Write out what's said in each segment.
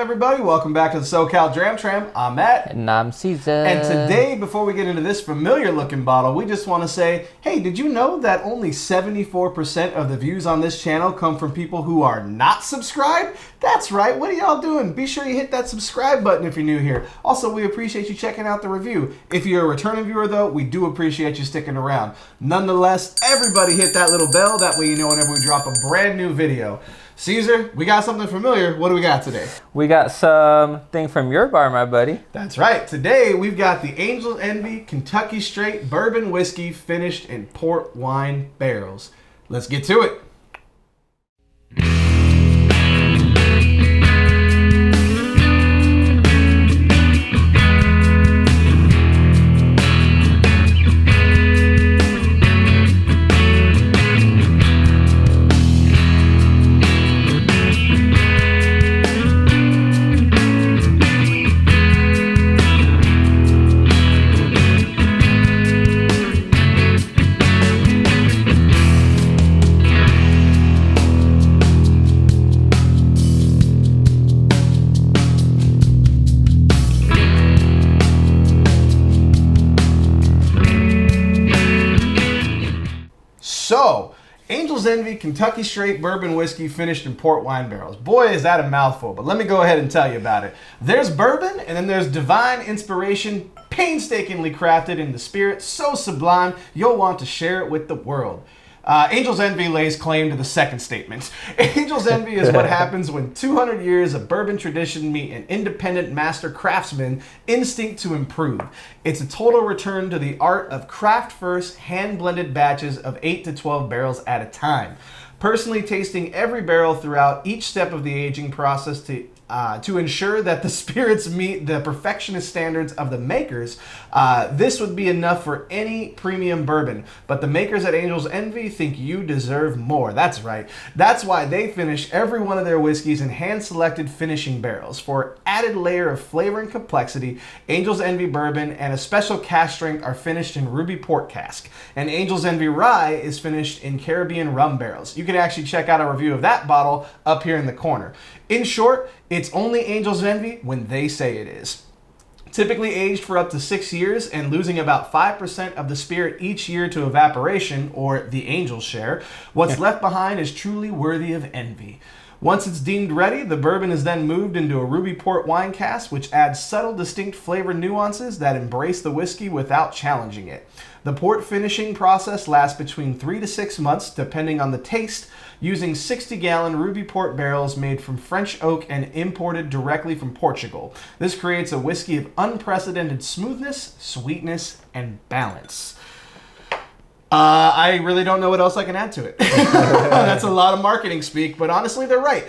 everybody? Welcome back to the SoCal Dram. I'm Matt. And I'm Caesar. And today, before we get into this familiar-looking bottle, we just want to say, hey, did you know that only 74% of the views on this channel come from people who are not subscribed? That's right. What are y'all doing? Be sure you hit that subscribe button if you're new here. Also, we appreciate you checking out the review. If you're a returning viewer, though, we do appreciate you sticking around. Nonetheless, everybody hit that little bell. That way you know whenever we drop a brand new video. Caesar, we got something familiar. What do we got today? We got something from your bar, my buddy. That's right. Today, we've got the Angel's Envy Kentucky Straight Bourbon Whiskey finished in port wine barrels. Let's get to it. So, Angel's Envy Kentucky Straight Bourbon Whiskey finished in port wine barrels. Boy, is that a mouthful, but let me go ahead and tell you about it. There's bourbon, and then there's divine inspiration, painstakingly crafted in the spirit so sublime, you'll want to share it with the world. Angel's Envy lays claim to the second statement. Angel's Envy is what happens when 200 years of bourbon tradition meet an independent master craftsman instinct to improve. It's a total return to the art of craft-first, hand-blended batches of 8 to 12 barrels at a time. Personally tasting every barrel throughout each step of the aging process to ensure that the spirits meet the perfectionist standards of the makers, this would be enough for any premium bourbon. But the makers at Angel's Envy think you deserve more. That's right. That's why they finish every one of their whiskeys in hand-selected finishing barrels. For added layer of flavor and complexity, Angel's Envy Bourbon and a special cask strength are finished in ruby port cask. And Angel's Envy Rye is finished in Caribbean rum barrels. You can actually check out a review of that bottle up here in the corner. In short, it's only Angel's Envy when they say it is. Typically aged for up to 6 years and losing about 5% of the spirit each year to evaporation, or the angel's share, what's left behind is truly worthy of envy. Once it's deemed ready, the bourbon is then moved into a ruby port wine cask, which adds subtle, distinct flavor nuances that embrace the whiskey without challenging it. The port finishing process lasts between 3 to 6 months, depending on the taste, using 60-gallon ruby port barrels made from French oak and imported directly from Portugal. This creates a whiskey of unprecedented smoothness, sweetness, and balance. I really don't know what else I can add to it. That's a lot of marketing speak, but honestly, they're right.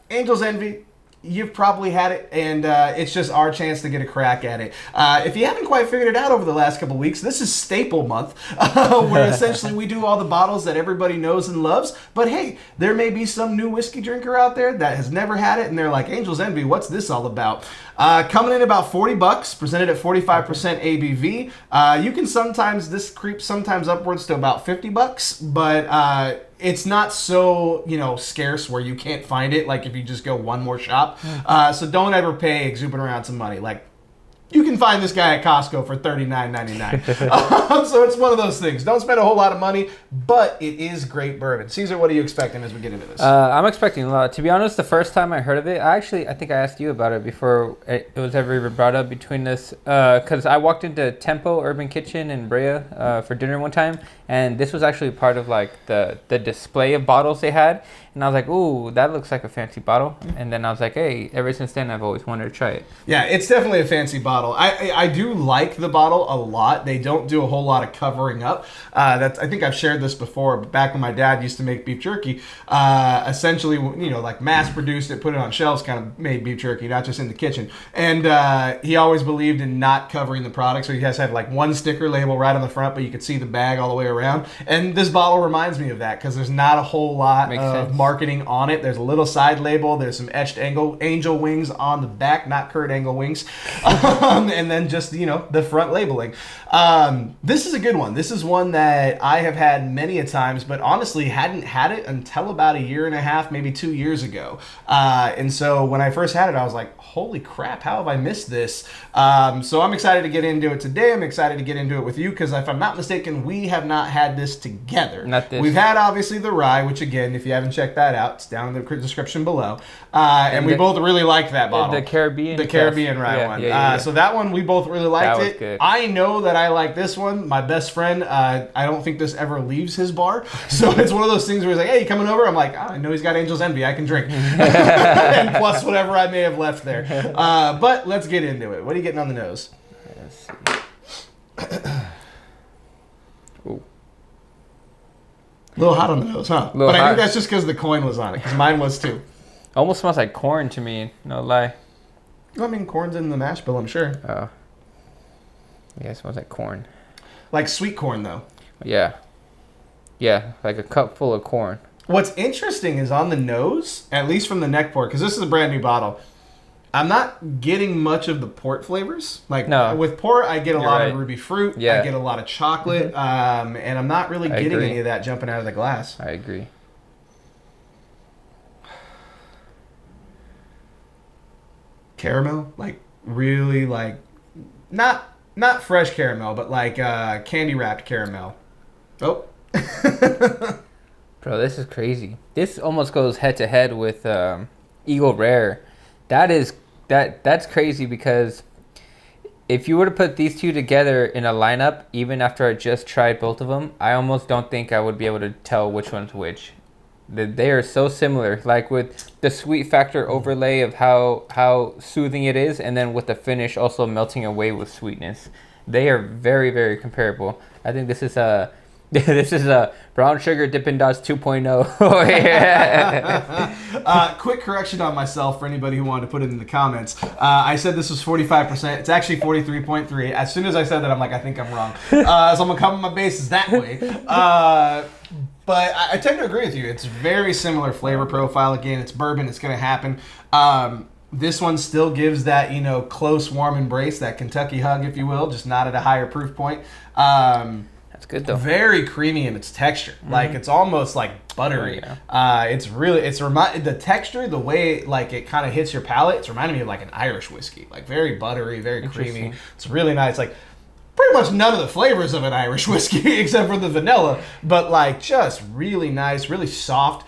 Angel's Envy, you've probably had it, and it's just our chance to get a crack at it. If you haven't quite figured it out over the last couple weeks, this is Staple Month, where essentially we do all the bottles that everybody knows and loves. But hey, there may be some new whiskey drinker out there that has never had it, and they're like, Angel's Envy, what's this all about? Coming in about $40, presented at 45% ABV. You can sometimes, this creeps sometimes upwards to about $50, but it's not so, scarce where you can't find it, like if you just go one more shop. So don't ever pay exuberant amounts of money. Like, you can find this guy at Costco for $39.99. So it's one of those things. Don't spend a whole lot of money, but it is great bourbon. Caesar, what are you expecting as we get into this? I'm expecting a lot. To be honest, the first time I heard of it, I think I asked you about it before it was ever even brought up between us. Because I walked into Tempo Urban Kitchen in Brea for dinner one time, and this was actually part of like the display of bottles they had. And I was like, ooh, that looks like a fancy bottle. And then I was like, hey, ever since then, I've always wanted to try it. Yeah, it's definitely a fancy bottle. I do like the bottle a lot. They don't do a whole lot of covering up. I think I've shared this before, but back when my dad used to make beef jerky, essentially, like mass-produced it, put it on shelves, kind of made beef jerky, not just in the kitchen. And he always believed in not covering the product, so he has had like one sticker label right on the front, but you could see the bag all the way around. And this bottle reminds me of that, because there's not a whole lot of marketing on it. There's a little side label. There's some etched angel wings on the back, not Kurt Angle wings. And then just, the front labeling. This is a good one. This is one that I have had many a times, but honestly hadn't had it until about a year and a half, maybe 2 years ago. And so when I first had it, I was like, holy crap, how have I missed this? So I'm excited to get into it today. I'm excited to get into it with you because if I'm not mistaken, we have not had this together. Not this. We've had obviously the rye, which again, if you haven't checked that out, it's down in the description below. And we both really liked that bottle. The Caribbean. The Caribbean rye one. Yeah. So that one, we both really liked That was it. good. I know that I like this one. My best friend, I don't think this ever leaves his bar. So it's one of those things where he's like, hey, you coming over? I'm like, I know he's got Angel's Envy. I can drink. And plus whatever I may have left there. But let's get into it. What are you getting on the nose? Let's see. Ooh. A little hot on the nose, huh? But I hot. think that's just because the coin was on it, because mine was too. Almost smells like corn to me, no lie. I mean, corn's in the mash bill, I'm sure. Oh. Yeah, it smells like corn. Like sweet corn, though. Yeah. Yeah, like a cup full of corn. What's interesting is on the nose, at least from the neck pour, because this is a brand new bottle, I'm not getting much of the port flavors. Like with port, I get a lot of ruby fruit. Yeah. I get a lot of chocolate, and I'm not really getting any of that jumping out of the glass. I agree. Caramel, like really, like not fresh caramel, but like candy wrapped caramel. Oh. Bro, this is crazy. This almost goes head to head with Eagle Rare. That's crazy because if you were to put these two together in a lineup, even after I just tried both of them, I almost don't think I would be able to tell which one's which. They are so similar, like with the sweet factor overlay of how soothing it is, and then with the finish also melting away with sweetness. They are very, very comparable. I think this is a brown sugar Dippin' Dots 2.0. Oh, yeah. Quick correction on myself for anybody who wanted to put it in the comments. I said this was 45%. It's actually 43.3. As soon as I said that, I'm like, I think I'm wrong. So I'm going to cover my bases that way. But I tend to agree with you. It's very similar flavor profile. Again, it's bourbon. It's going to happen. This one still gives that, close, warm embrace, that Kentucky hug, if you will, just not at a higher proof point. That's good, though. Very creamy in its texture. Mm-hmm. Like, it's almost like buttery. Oh, yeah. The texture, the way, like, it kind of hits your palate, it's reminding me of, like, an Irish whiskey. Like, very buttery, very creamy. It's really nice. Like, pretty much none of the flavors of an Irish whiskey except for the vanilla, but like just really nice, really soft,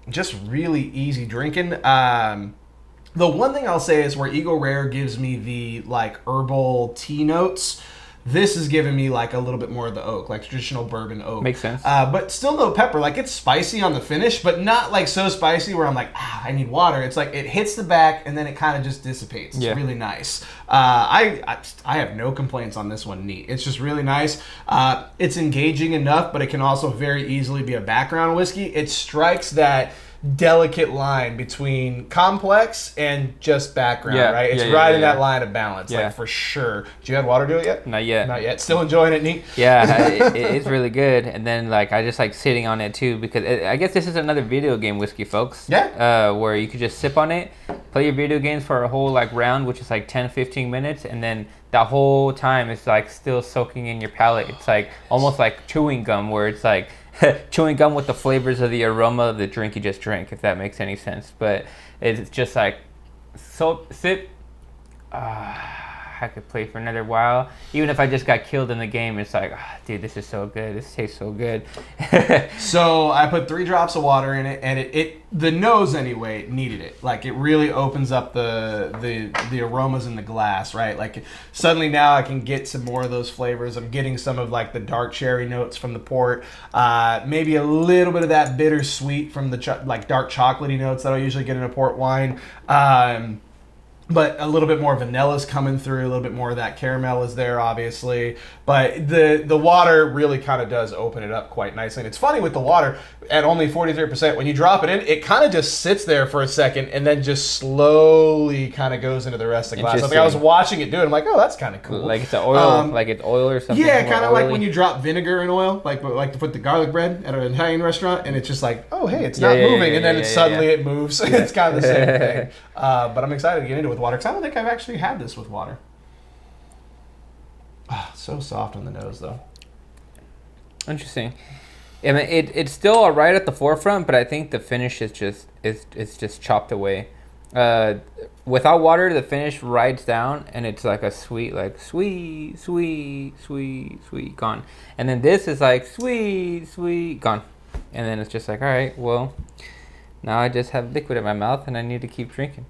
just really easy drinking. The one thing I'll say is where Eagle Rare gives me the like herbal tea notes, this is giving me like a little bit more of the oak, like traditional bourbon oak. Makes sense. But still no pepper. Like it's spicy on the finish, but not like so spicy where I'm like, I need water. It's like it hits the back and then it kind of just dissipates. It's really nice. I have no complaints on this one. Neat. It's just really nice. It's engaging enough, but it can also very easily be a background whiskey. It strikes that delicate line between complex and just background, right? It's right in that line of balance, like for sure. Did you add water to it yet? Not yet. Not yet. Still enjoying it, neat? Yeah, it's really good. And then like I just like sitting on it too because I guess this is another video game whiskey, folks. Yeah. Where you could just sip on it, play your video games for a whole like round, which is like 10-15 minutes, and then that whole time it's like still soaking in your palate. It's like almost like chewing gum, where it's like chewing gum with the flavors of the aroma of the drink you just drank, if that makes any sense. But it's just like so sip. I could play for another while. Even if I just got killed in the game, it's like, dude, this is so good. This tastes so good. So I put 3 drops of water in it, and it the nose anyway needed it. Like it really opens up the aromas in the glass, right? Like suddenly now I can get some more of those flavors. I'm getting some of like the dark cherry notes from the port, maybe a little bit of that bittersweet from the like dark chocolatey notes that I usually get in a port wine. But a little bit more vanilla's coming through, a little bit more of that caramel is there, obviously. But the water really kind of does open it up quite nicely. And it's funny with the water, at only 43%, when you drop it in, it kind of just sits there for a second and then just slowly kind of goes into the rest of the glass. I think I was watching it do it, I'm like, oh, that's kind of cool. Like it's oil, like it's oil or something? Yeah, kind of like when you drop vinegar in oil, like to put the garlic bread at an Italian restaurant, and it's just like, oh, hey, it's not moving, and then it moves. It's kind of the same thing. But I'm excited to get into it with water, because I don't think I've actually had this with water. So soft on the nose, though. Interesting. I mean, it's still right at the forefront, but I think the finish is just chopped away. Without water, the finish rides down, and it's like a sweet, gone. And then this is like sweet, gone. And then it's just like, all right, well, now I just have liquid in my mouth, and I need to keep drinking.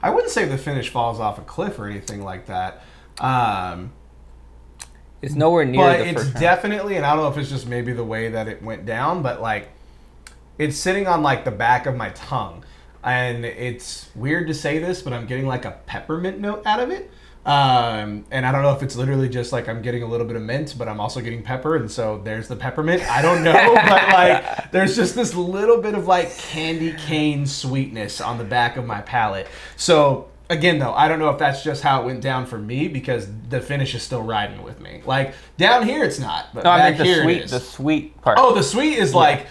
I wouldn't say the finish falls off a cliff or anything like that. It's nowhere near but the it's first round. Definitely, and I don't know if it's just maybe the way that it went down, but like it's sitting on like the back of my tongue. And it's weird to say this, but I'm getting like a peppermint note out of it. And I don't know if it's literally just like I'm getting a little bit of mint, but I'm also getting pepper, and so there's the peppermint. I don't know, but like there's just this little bit of like candy cane sweetness on the back of my palate. So again, though, I don't know if that's just how it went down for me, because the finish is still riding with me. Like down here, it's not, but back here it is. The sweet part. Oh, the sweet is like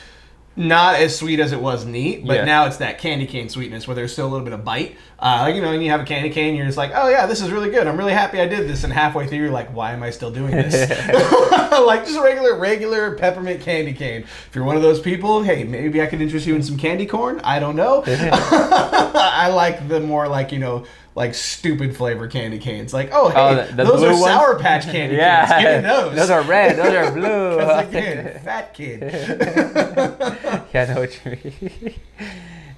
not as sweet as it was neat, but now it's that candy cane sweetness where there's still a little bit of bite. Like, you know, when you have a candy cane, you're just like, oh yeah, this is really good. I'm really happy I did this. And halfway through, you're like, why am I still doing this? Like just regular peppermint candy cane. If you're one of those people, hey, maybe I could interest you in some candy corn. I don't know. I like the more like, you know, like stupid flavor candy canes. Like, oh, hey, the those are blue Sour ones? Patch candy canes. Give me those. Those are red. Those are blue. Because again, fat kid. Yeah, I know what you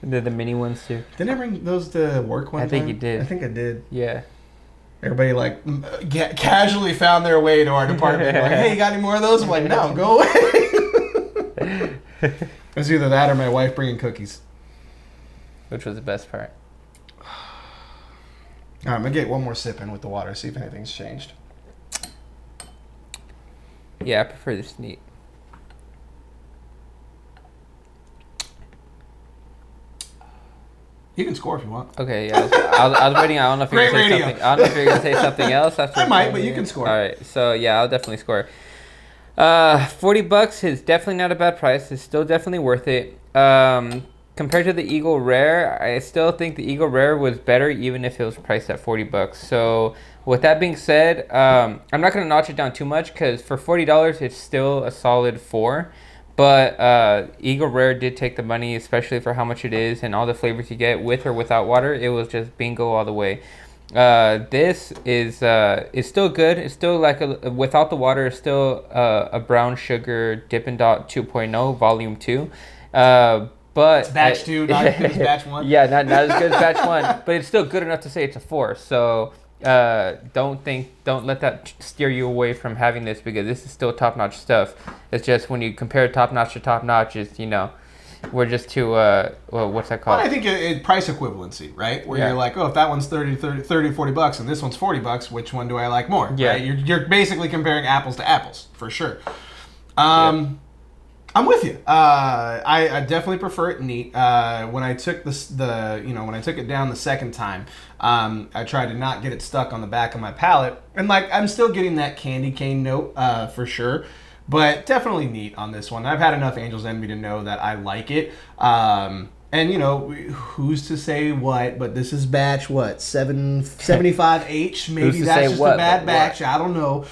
mean. The mini ones too. Didn't I bring those to work one time? I think you did. I think I did. Yeah. Everybody like casually found their way to our department. Like, hey, you got any more of those? I'm like, no, go away. It was either that or my wife bringing cookies. Which was the best part? All right, I'm going to get one more sip in with the water, see if anything's changed. Yeah, I prefer this neat. You can score if you want. Okay, yeah. I was waiting. I don't know if you're going to say something. I don't know if you're going to say something else. After I might, but you can score. All right, so yeah, I'll definitely score. $40 is definitely not a bad price. It's still definitely worth it. Compared to the Eagle Rare, I still think the Eagle Rare was better, even if it was priced at $40. So with that being said, I'm not going to notch it down too much, because for $40, it's still a solid 4. But Eagle Rare did take the money, especially for how much it is and all the flavors you get with or without water. It was just bingo all the way. This is still good. It's still like without the water, it's still a brown sugar Dippin' Dot 2.0 Volume 2. But it's batch 2, not as good as batch 1. Yeah, not as good as batch 1, but it's still good enough to say it's a 4. So don't let that steer you away from having this, because this is still top-notch stuff. It's just when you compare top-notch to top-notch, it's, you know, we're just too what's that called? Well, I think it price equivalency, right? Where you're like, oh, if that one's 30 $40 and this one's $40, which one do I like more? Yeah. Right? You're basically comparing apples to apples, for sure. I'm with you. I definitely prefer it neat. When I took when I took it down the second time, I tried to not get it stuck on the back of my palate, and like I'm still getting that candy cane note for sure, but definitely neat on this one. I've had enough Angel's Envy to know that I like it. And you know, who's to say what? But this is batch 75H. Maybe that's just a bad batch. I don't know.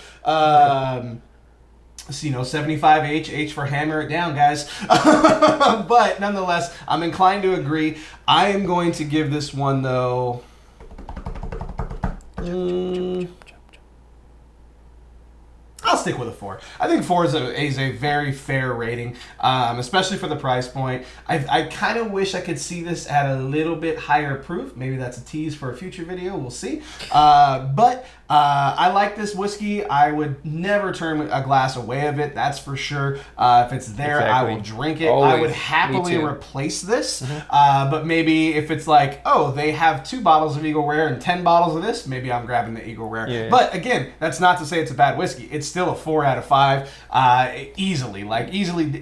So, you know, 75H, H for hammer it down, guys. But nonetheless, I'm inclined to agree. I am going to give this one, though, I'll stick with a 4. I think 4 is a very fair rating, especially for the price point. I kind of wish I could see this at a little bit higher proof. Maybe that's a tease for a future video. We'll see. But I like this whiskey. I would never turn a glass away of it. That's for sure. If it's there, I will drink it. Always. I would happily replace this. But maybe if it's like, oh, they have 2 bottles of Eagle Rare and 10 bottles of this, maybe I'm grabbing the Eagle Rare. Yeah. But again, that's not to say it's a bad whiskey. It's still a 4 out of 5. Easily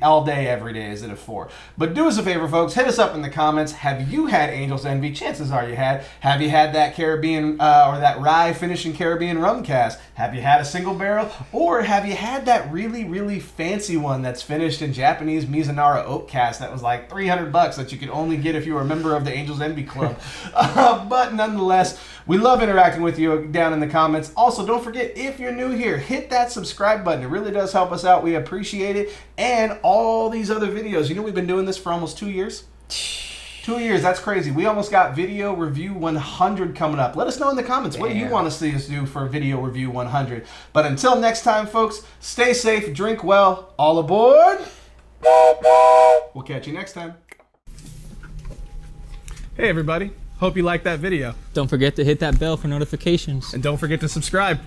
all day, every day is it a 4. But do us a favor, folks. Hit us up in the comments. Have you had Angel's Envy? Chances are you had. Have you had that Caribbean or that rye finishing Caribbean rum cask? Have you had a single barrel? Or have you had that really, really fancy one that's finished in Japanese Mizunara oak cask that was like $300 that you could only get if you were a member of the Angel's Envy Club? But nonetheless, we love interacting with you down in the comments. Also, don't forget, if you're new here, hit that subscribe button. It really does help us out. We appreciate it. And all these other videos. You know we've been doing this for almost 2 years? 2 years, that's crazy. We almost got video review 100 coming up. Let us know in the comments. What do you want to see us do for video review 100? But until next time, folks, stay safe, drink well, all aboard. We'll catch you next time. Hey, everybody. Hope you liked that video. Don't forget to hit that bell for notifications. And don't forget to subscribe.